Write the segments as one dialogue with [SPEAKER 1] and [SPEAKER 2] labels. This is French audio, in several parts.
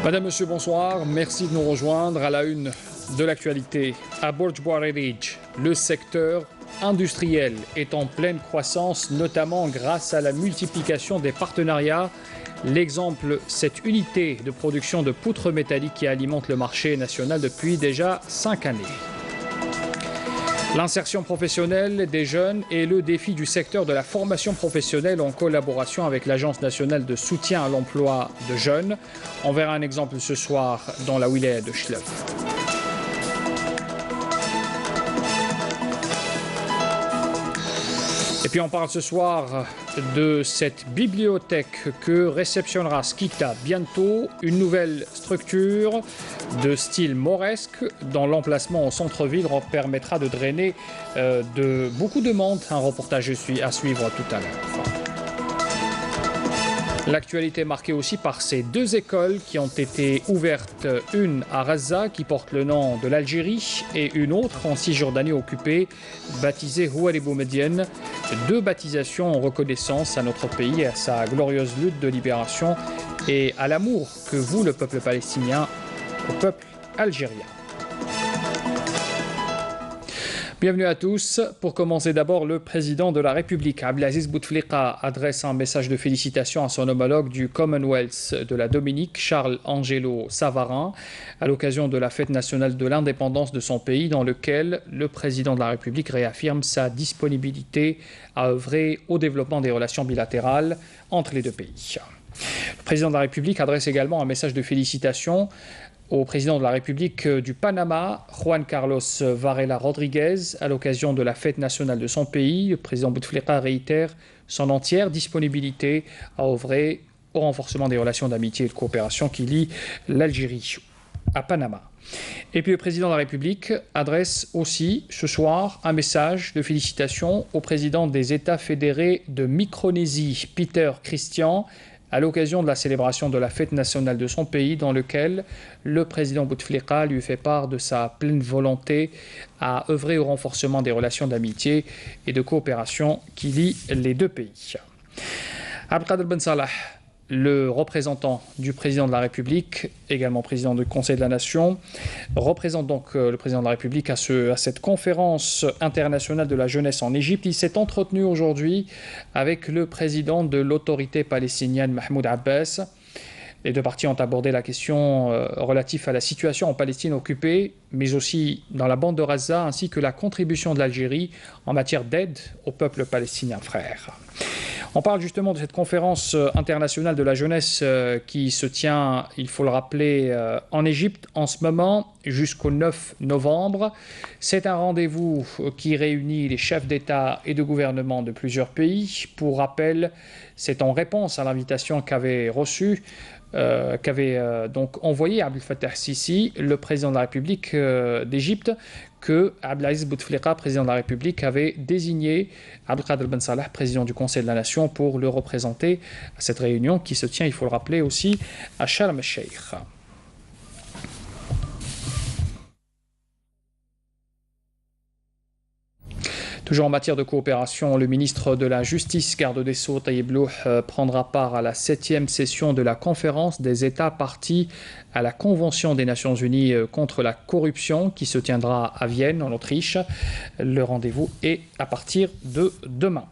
[SPEAKER 1] Madame, Monsieur, bonsoir. Merci de nous rejoindre à la une de l'actualité. À Borj Bouarerij, le secteur industriel est en pleine croissance, notamment grâce à la multiplication des partenariats. L'exemple, cette unité de production de poutres métalliques qui alimente le marché national depuis déjà 5 années. L'insertion professionnelle des jeunes et le défi du secteur de la formation professionnelle en collaboration avec l'Agence nationale de soutien à l'emploi de jeunes. On verra un exemple ce soir dans la wilaya de Chlef. Et puis on parle ce soir de cette bibliothèque que réceptionnera Skikta bientôt, une nouvelle structure de style mauresque dont l'emplacement au centre-ville permettra de drainer beaucoup de monde. Un reportage à suivre tout à l'heure. L'actualité est marquée aussi par ces deux écoles qui ont été ouvertes, une à Gaza qui porte le nom de l'Algérie et une autre en Cisjordanie occupée, baptisée Houari Boumedienne. Deux baptisations en reconnaissance à notre pays et à sa glorieuse lutte de libération et à l'amour que voue le peuple palestinien au peuple algérien. Bienvenue à tous. Pour commencer d'abord, le président de la République, Abdelaziz Bouteflika, adresse un message de félicitations à son homologue du Commonwealth de la Dominique, Charles Angelo Savarin, à l'occasion de la fête nationale de l'indépendance de son pays, dans lequel le président de la République réaffirme sa disponibilité à œuvrer au développement des relations bilatérales entre les deux pays. Le président de la République adresse également un message de félicitations au président de la République du Panama, Juan Carlos Varela Rodriguez, à l'occasion de la fête nationale de son pays. Le président Bouteflika réitère son entière disponibilité à œuvrer au renforcement des relations d'amitié et de coopération qui lient l'Algérie à Panama. Et puis le président de la République adresse aussi ce soir un message de félicitations au président des États fédérés de Micronésie, Peter Christian, à l'occasion de la célébration de la fête nationale de son pays, dans lequel le président Bouteflika lui fait part de sa pleine volonté à œuvrer au renforcement des relations d'amitié et de coopération qui lient les deux pays. Abdelkader Ben Salah, le représentant du président de la République, également président du Conseil de la Nation, représente donc le président de la République à cette conférence internationale de la jeunesse en Égypte. Il s'est entretenu aujourd'hui avec le président de l'autorité palestinienne, Mahmoud Abbas. Les deux parties ont abordé la question relative à la situation en Palestine occupée, mais aussi dans la bande de Gaza, ainsi que la contribution de l'Algérie en matière d'aide au peuple palestinien frère. On parle justement de cette conférence internationale de la jeunesse qui se tient, il faut le rappeler, en Égypte en ce moment jusqu'au 9 novembre. C'est un rendez-vous qui réunit les chefs d'État et de gouvernement de plusieurs pays. Pour rappel, c'est en réponse à l'invitation qu'avait donc envoyé Abdel Fattah Sisi, le président de la République d'Égypte, que Abdelaziz Bouteflika, président de la République, avait désigné Abdelkader Ben Salah, président du Conseil de la Nation, pour le représenter à cette réunion qui se tient, il faut le rappeler aussi, à Sharm el-Sheikh. Toujours en matière de coopération, le ministre de la Justice, garde des Sceaux, Taïeb Louh, prendra part à la 7e session de la conférence des États partis à la Convention des Nations Unies contre la corruption qui se tiendra à Vienne, en Autriche. Le rendez-vous est à partir de demain.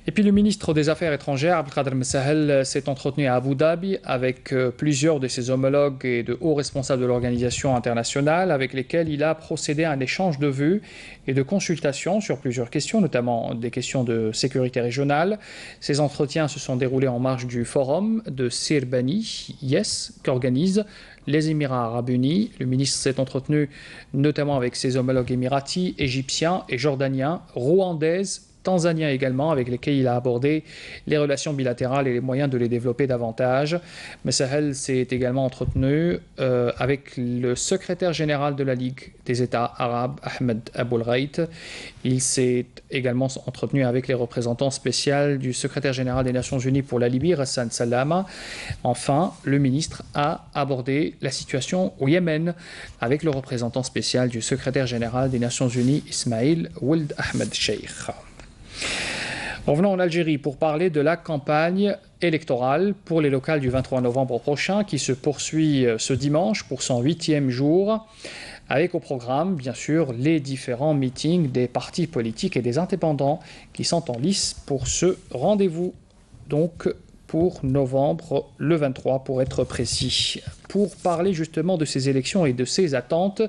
[SPEAKER 1] Et puis le ministre des Affaires étrangères, Abdelkader Messahel, s'est entretenu à Abu Dhabi avec plusieurs de ses homologues et de hauts responsables de l'organisation internationale avec lesquels il a procédé à un échange de vues et de consultations sur plusieurs questions, notamment des questions de sécurité régionale. Ces entretiens se sont déroulés en marge du forum de Sirbani, qu'organise les Émirats arabes unis. Le ministre s'est entretenu notamment avec ses homologues émiratis, égyptiens et jordaniens, rwandaises, tanzaniens également, avec lesquels il a abordé les relations bilatérales et les moyens de les développer davantage. Messahel s'est également entretenu avec le secrétaire général de la Ligue des États arabes, Ahmed Aboulghait. Il s'est également entretenu avec les représentants spéciaux du secrétaire général des Nations Unies pour la Libye, Hassan Salama. Enfin, le ministre a abordé la situation au Yémen avec le représentant spécial du secrétaire général des Nations Unies, Ismail Ould Ahmed Sheikh. Revenons en Algérie pour parler de la campagne électorale pour les locales du 23 novembre prochain qui se poursuit ce dimanche pour son 8e jour, avec au programme bien sûr les différents meetings des partis politiques et des indépendants qui sont en lice pour ce rendez-vous. Donc pour novembre, le 23 pour être précis. Pour parler justement de ces élections et de ces attentes,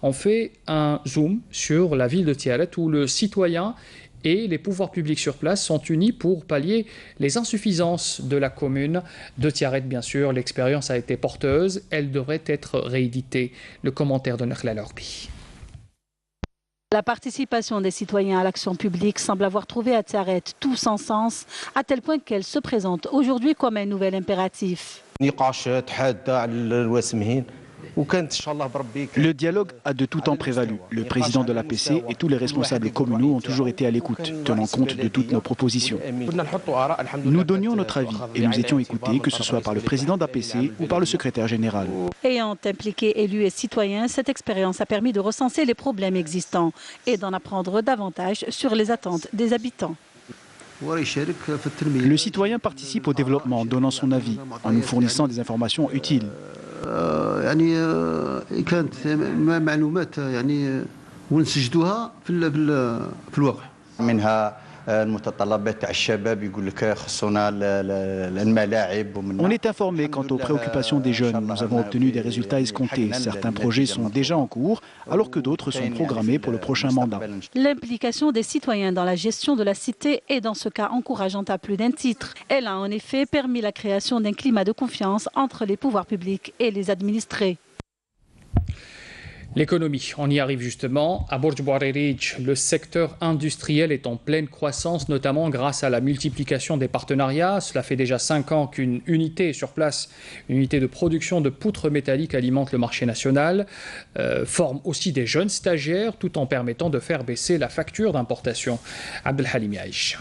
[SPEAKER 1] on fait un zoom sur la ville de Tiaret où le citoyen et les pouvoirs publics sur place sont unis pour pallier les insuffisances de la commune de Tiaret. Bien sûr, l'expérience a été porteuse, elle devrait être rééditée. Le commentaire de Nakhla Lorbi.
[SPEAKER 2] La participation des citoyens à l'action publique semble avoir trouvé à Tiaret tout son sens, à tel point qu'elle se présente aujourd'hui comme un nouvel impératif.
[SPEAKER 3] Le dialogue a de tout temps prévalu. Le président de l'APC et tous les responsables communaux ont toujours été à l'écoute, tenant compte de toutes nos propositions. Nous donnions notre avis et nous étions écoutés, que ce soit par le président d'APC ou par le secrétaire général.
[SPEAKER 2] Ayant impliqué élus et citoyens, cette expérience a permis de recenser les problèmes existants et d'en apprendre davantage sur les attentes des habitants.
[SPEAKER 3] Le citoyen participe au développement en donnant son avis, en nous fournissant des informations utiles.
[SPEAKER 4] يعني كانت معلومات يعني ونسجدوها في الواقع منها المتطلبات تاع الشباب يقول لك خصنا الملاعب.
[SPEAKER 3] On est informé quant aux préoccupations des jeunes. Nous avons obtenu des résultats escomptés. Certains projets sont déjà en cours, alors que d'autres sont programmés pour le prochain mandat.
[SPEAKER 2] L'implication des citoyens dans la gestion de la cité est dans ce cas encourageante à plus d'un titre. Elle a en effet permis la création d'un climat de confiance entre les pouvoirs publics et les administrés.
[SPEAKER 1] L'économie, on y arrive justement. À Borj Bouarerij, le secteur industriel est en pleine croissance, notamment grâce à la multiplication des partenariats. Cela fait déjà 5 ans qu'une unité sur place, une unité de production de poutres métalliques alimente le marché national, forme aussi des jeunes stagiaires tout en permettant de faire baisser la facture d'importation. Abdelhalim Yaïch.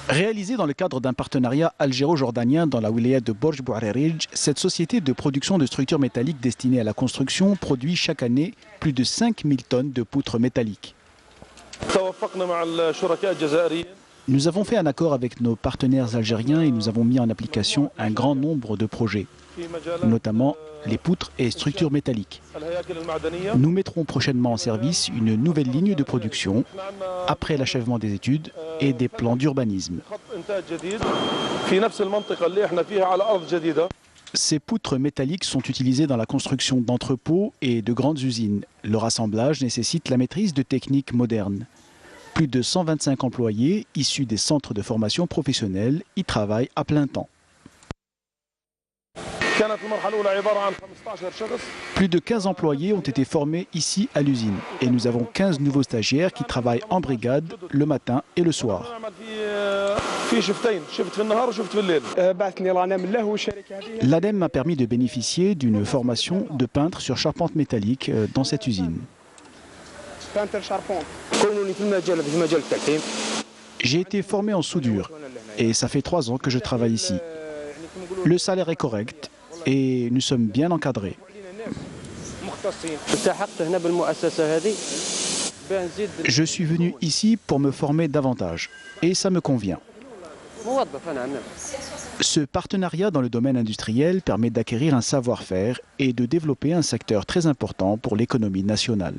[SPEAKER 3] Réalisée dans le cadre d'un partenariat algéro-jordanien dans la wilaya de Borj Bouarerij, cette société de production de structures métalliques destinée à la construction produit chaque année plus de 5000 tonnes de poutres métalliques. Nous avons fait un accord avec nos partenaires algériens et nous avons mis en application un grand nombre de projets, notamment les poutres et structures métalliques. Nous mettrons prochainement en service une nouvelle ligne de production après l'achèvement des études et des plans d'urbanisme. Ces poutres métalliques sont utilisées dans la construction d'entrepôts et de grandes usines. Leur assemblage nécessite la maîtrise de techniques modernes. Plus de 125 employés issus des centres de formation professionnelle y travaillent à plein temps. Plus de 15 employés ont été formés ici à l'usine et nous avons 15 nouveaux stagiaires qui travaillent en brigade le matin et le soir. L'ADEME m'a permis de bénéficier d'une formation de peintre sur charpente métallique dans cette usine. J'ai été formé en soudure et ça fait 3 ans que je travaille ici. Le salaire est correct et nous sommes bien encadrés. Je suis venu ici pour me former davantage et ça me convient. Ce partenariat dans le domaine industriel permet d'acquérir un savoir-faire et de développer un secteur très important pour l'économie nationale.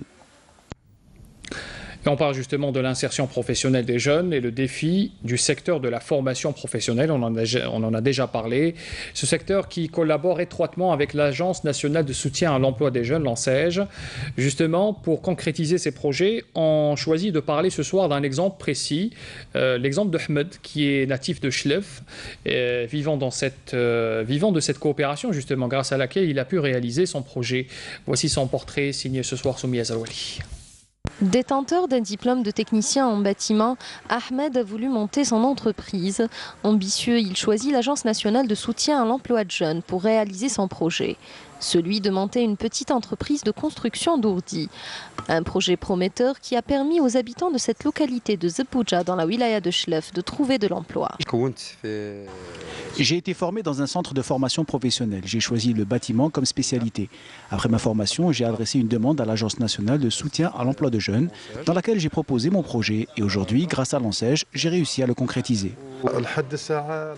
[SPEAKER 1] Et on parle justement de l'insertion professionnelle des jeunes et le défi du secteur de la formation professionnelle. On en a déjà parlé. Ce secteur qui collabore étroitement avec l'Agence nationale de soutien à l'emploi des jeunes, l'ANSEJ. Justement, pour concrétiser ces projets, on choisit de parler ce soir d'un exemple précis, l'exemple de Ahmed, qui est natif de Chlef, vivant de cette coopération, justement, grâce à laquelle il a pu réaliser son projet. Voici son portrait signé ce soir Soumia Zarouali.
[SPEAKER 5] Détenteur d'un diplôme de technicien en bâtiment, Ahmed a voulu monter son entreprise. Ambitieux, il choisit l'Agence nationale de soutien à l'emploi de jeunes pour réaliser son projet. celui de monter une petite entreprise de construction d'ourdi. Un projet prometteur qui a permis aux habitants de cette localité de Zebouja dans la wilaya de Chlef de trouver de l'emploi.
[SPEAKER 3] J'ai été formé dans un centre de formation professionnelle. J'ai choisi le bâtiment comme spécialité. Après ma formation, j'ai adressé une demande à l'Agence nationale de soutien à l'emploi de jeunes, dans laquelle j'ai proposé mon projet. Et aujourd'hui, grâce à l'ANSEJ, j'ai réussi à le concrétiser.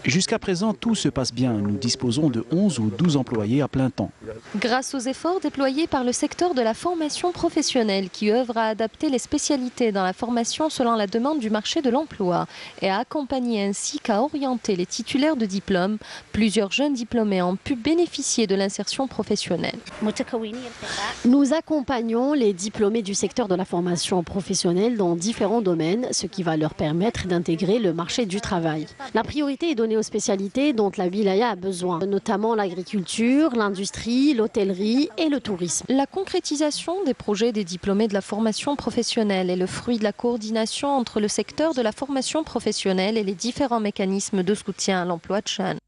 [SPEAKER 3] Jusqu'à présent, tout se passe bien. Nous disposons de 11 ou 12 employés à plein temps.
[SPEAKER 5] Grâce aux efforts déployés par le secteur de la formation professionnelle qui œuvre à adapter les spécialités dans la formation selon la demande du marché de l'emploi et à accompagner ainsi qu'à orienter les titulaires de diplômes, plusieurs jeunes diplômés ont pu bénéficier de l'insertion professionnelle.
[SPEAKER 6] Nous accompagnons les diplômés du secteur de la formation professionnelle dans différents domaines, ce qui va leur permettre d'intégrer le marché du travail. La priorité est donnée aux spécialités dont la wilaya a besoin, notamment l'agriculture, l'industrie, l'hôtellerie et le tourisme.
[SPEAKER 5] La concrétisation des projets des diplômés de la formation professionnelle est le fruit de la coordination entre le secteur de la formation professionnelle et les différents mécanismes de soutien à l'emploi de jeunes.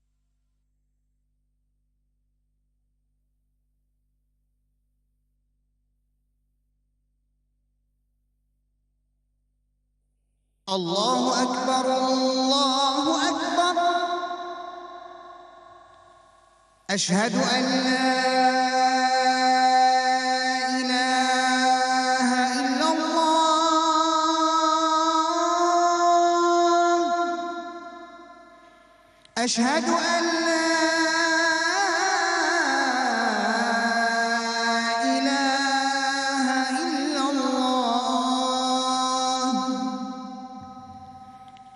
[SPEAKER 7] Allahu Akbar, Allahu Akbar. Ashhadu an la ilaha illallah. Ashhadu an la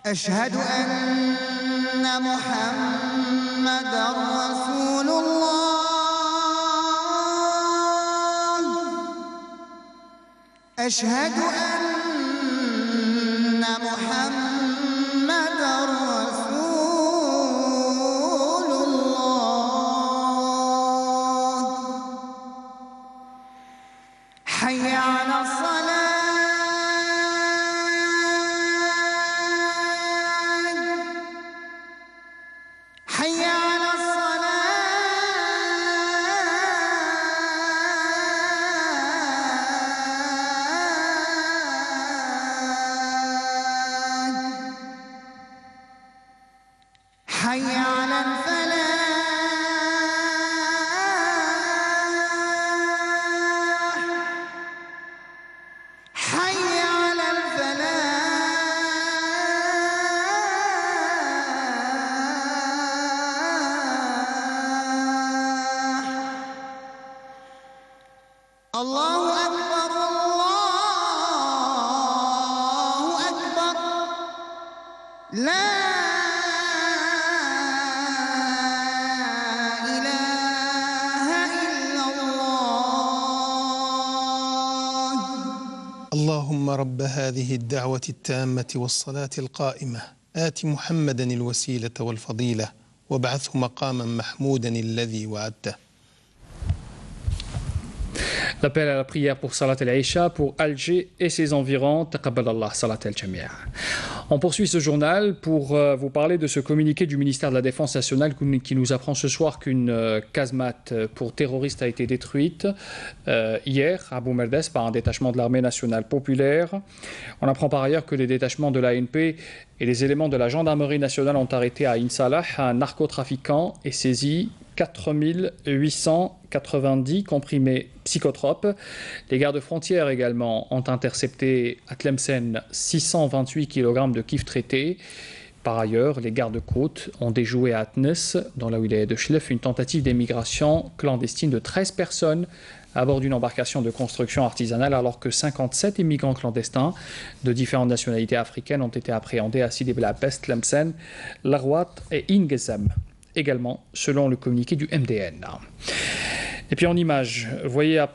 [SPEAKER 7] أشهد أن محمدًا رسول الله أشهد أن محمدًا رسول الله حي على الصلاة حي على الفلاح حي على الفلاح الله أكبر الله أكبر لا
[SPEAKER 8] اللهم رب هذه الدعوة التامة والصلاة القائمة آت محمدا الوسيلة والفضيلة وابعثه مقاما محمودا الذي وعدته.
[SPEAKER 1] L'appel à la prière pour Salat al-Aïcha pour Alger et ses environs. Taqabbal Allah Salat al-Jamia. On poursuit ce journal pour vous parler de ce communiqué du ministère de la Défense nationale qui nous apprend ce soir qu'une casemate pour terroristes a été détruite hier à Boumerdes par un détachement de l'armée nationale populaire. On apprend par ailleurs que les détachements de l'ANP et les éléments de la gendarmerie nationale ont arrêté à Insalah un narcotrafiquant et saisi 4890 comprimés psychotropes. Les gardes-frontières également ont intercepté à Tlemcen 628 kg de kif traité. Par ailleurs, les gardes-côtes ont déjoué à Atnes, dans la wilaya de Chlef, une tentative d'émigration clandestine de 13 personnes à bord d'une embarcation de construction artisanale, alors que 57 immigrants clandestins de différentes nationalités africaines ont été appréhendés à Sidi Bel Abbès, Tlemcen, Larwat et Ingezam. Également, selon le communiqué du MDN. Et puis en image, vous voyez à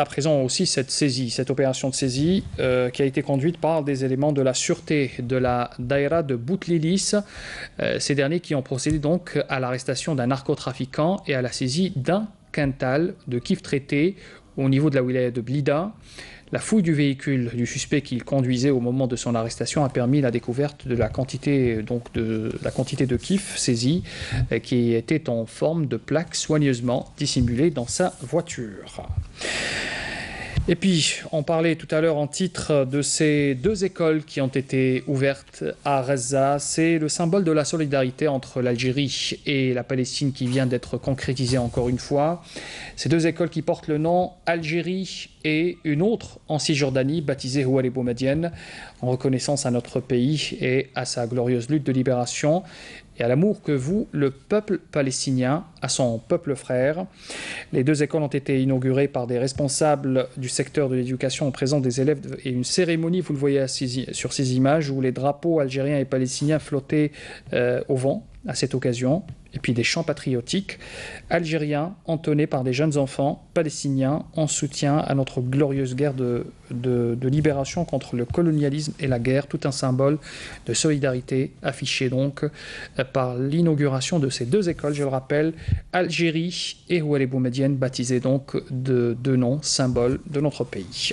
[SPEAKER 1] présent aussi cette saisie, cette opération de saisie qui a été conduite par des éléments de la sûreté de la Daïra de Boutlilis. Ces derniers qui ont procédé donc à l'arrestation d'un narcotrafiquant et à la saisie d'un quintal de kif traité au niveau de la wilaya de Blida. La fouille du véhicule du suspect qu'il conduisait au moment de son arrestation a permis la découverte de la quantité de kiff saisie qui était en forme de plaques soigneusement dissimulées dans sa voiture. Et puis, on parlait tout à l'heure en titre de ces 2 écoles qui ont été ouvertes à Gaza. C'est le symbole de la solidarité entre l'Algérie et la Palestine qui vient d'être concrétisé encore une fois. Ces 2 écoles qui portent le nom Algérie et une autre en Cisjordanie, baptisée Houari Boumedienne, en reconnaissance à notre pays et à sa glorieuse lutte de libération et à l'amour que voue le peuple palestinien à son peuple frère. Les 2 écoles ont été inaugurées par des responsables du secteur de l'éducation en présence des élèves et une cérémonie, vous le voyez sur ces images, où les drapeaux algériens et palestiniens flottaient au vent à cette occasion, et puis des chants patriotiques algériens entonnés par des jeunes enfants palestiniens en soutien à notre glorieuse guerre de libération contre le colonialisme et la guerre, tout un symbole de solidarité affiché donc par l'inauguration de ces 2 écoles, je le rappelle, Algérie et Houari Boumedienne, baptisées donc de 2 noms, symboles de notre pays.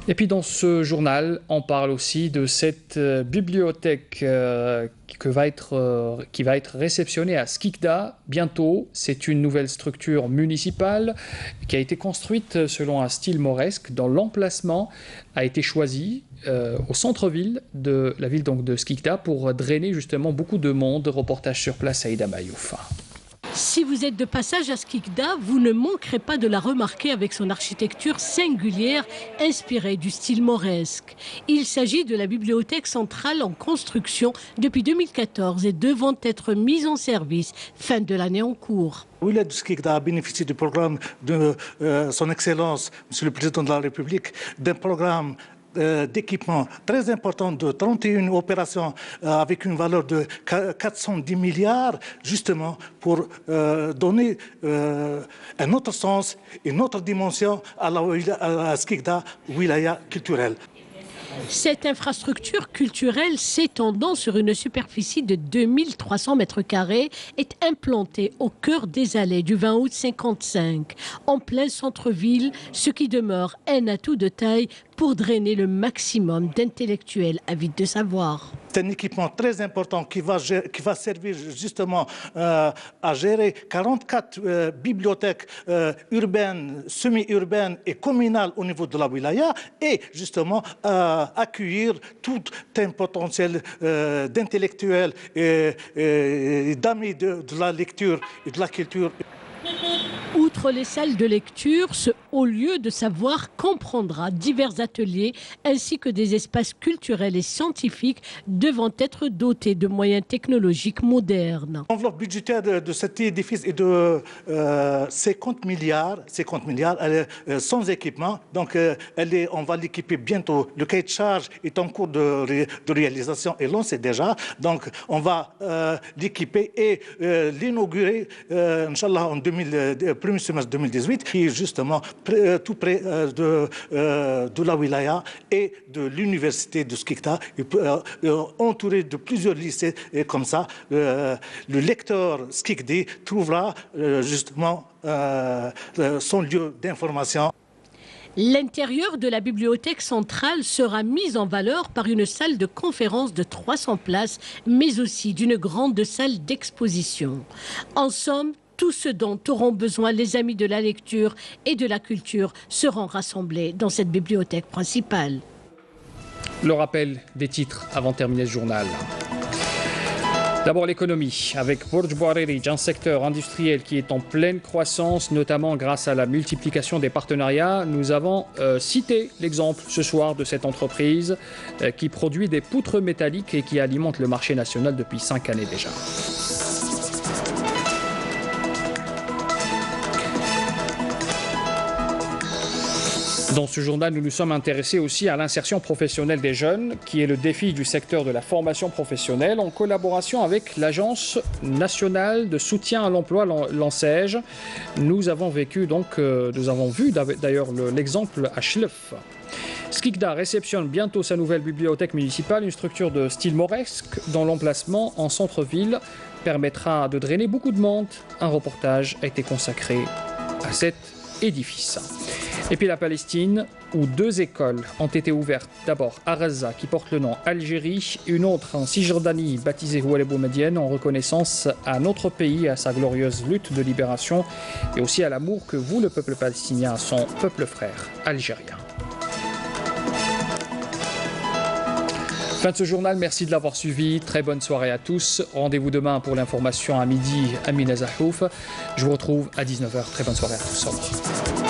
[SPEAKER 1] Et puis dans ce journal, on parle aussi de cette bibliothèque qui va être réceptionnée à Skikda bientôt. C'est une nouvelle structure municipale qui a été construite selon un style mauresque, dont l'emplacement a été choisi au centre-ville de la ville donc de Skikda pour drainer justement beaucoup de monde. Reportage sur place à Aïda Mayouf.
[SPEAKER 9] Si vous êtes de passage à Skikda, vous ne manquerez pas de la remarquer avec son architecture singulière inspirée du style mauresque. Il s'agit de la bibliothèque centrale en construction depuis 2014 et devant être mise en service fin de l'année en cours.
[SPEAKER 10] Wilaya de Skikda a bénéficié du programme de son Excellence, Monsieur le Président de la République, d'un programme d'équipement très important de 31 opérations avec une valeur de 410 milliards, justement pour donner un autre sens, une autre dimension à la Skikda, wilaya culturelle.
[SPEAKER 9] Cette infrastructure culturelle s'étendant sur une superficie de 2300 mètres carrés est implantée au cœur des allées du 20 août 55, en plein centre-ville, ce qui demeure un atout de taille pour drainer le maximum d'intellectuels avides de savoir.
[SPEAKER 10] C'est un équipement très important qui va servir justement à gérer 44 bibliothèques urbaines, semi-urbaines et communales au niveau de la wilaya et justement accueillir tout un potentiel d'intellectuels et d'amis de la lecture et de la culture.
[SPEAKER 9] Outre les salles de lecture, ce haut lieu de savoir comprendra divers ateliers ainsi que des espaces culturels et scientifiques devant être dotés de moyens technologiques modernes.
[SPEAKER 10] L'enveloppe budgétaire de cet édifice est de 50 milliards. Elle est sans équipement, donc on va l'équiper bientôt. Le cahier de charge est en cours de réalisation et l'on sait déjà. Donc on va l'équiper et l'inaugurer, Inch'Allah, en premier semestre 2018, qui est justement tout près de la wilaya et de l'université de Skikda, entouré de plusieurs lycées. Et comme ça, le lecteur skikdi trouvera justement son lieu d'information.
[SPEAKER 9] L'intérieur de la bibliothèque centrale sera mis en valeur par une salle de conférence de 300 places, mais aussi d'une grande salle d'exposition. En somme, tout ce dont auront besoin les amis de la lecture et de la culture seront rassemblés dans cette bibliothèque principale.
[SPEAKER 1] Le rappel des titres avant de terminer ce journal. D'abord l'économie, avec Burj Bouariri, un secteur industriel qui est en pleine croissance, notamment grâce à la multiplication des partenariats. Nous avons cité l'exemple ce soir de cette entreprise qui produit des poutres métalliques et qui alimente le marché national depuis 5 années déjà. Dans ce journal, nous nous sommes intéressés aussi à l'insertion professionnelle des jeunes, qui est le défi du secteur de la formation professionnelle, en collaboration avec l'Agence nationale de soutien à l'emploi, l'ANSEJ. Nous avons vu d'ailleurs l'exemple à Chlef. Skikda réceptionne bientôt sa nouvelle bibliothèque municipale, une structure de style mauresque dont l'emplacement en centre-ville permettra de drainer beaucoup de monde. Un reportage a été consacré à cette édifice. Et puis la Palestine, où 2 écoles ont été ouvertes, d'abord à Gaza, qui porte le nom Algérie, une autre en Cisjordanie, baptisée Oued Boumedienne, en reconnaissance à notre pays, à sa glorieuse lutte de libération, et aussi à l'amour que voue le peuple palestinien à son peuple frère algérien. Fin de ce journal, merci de l'avoir suivi. Très bonne soirée à tous. Rendez-vous demain pour l'information à midi, Amina Zahouf. Je vous retrouve à 19h. Très bonne soirée à tous. Au revoir.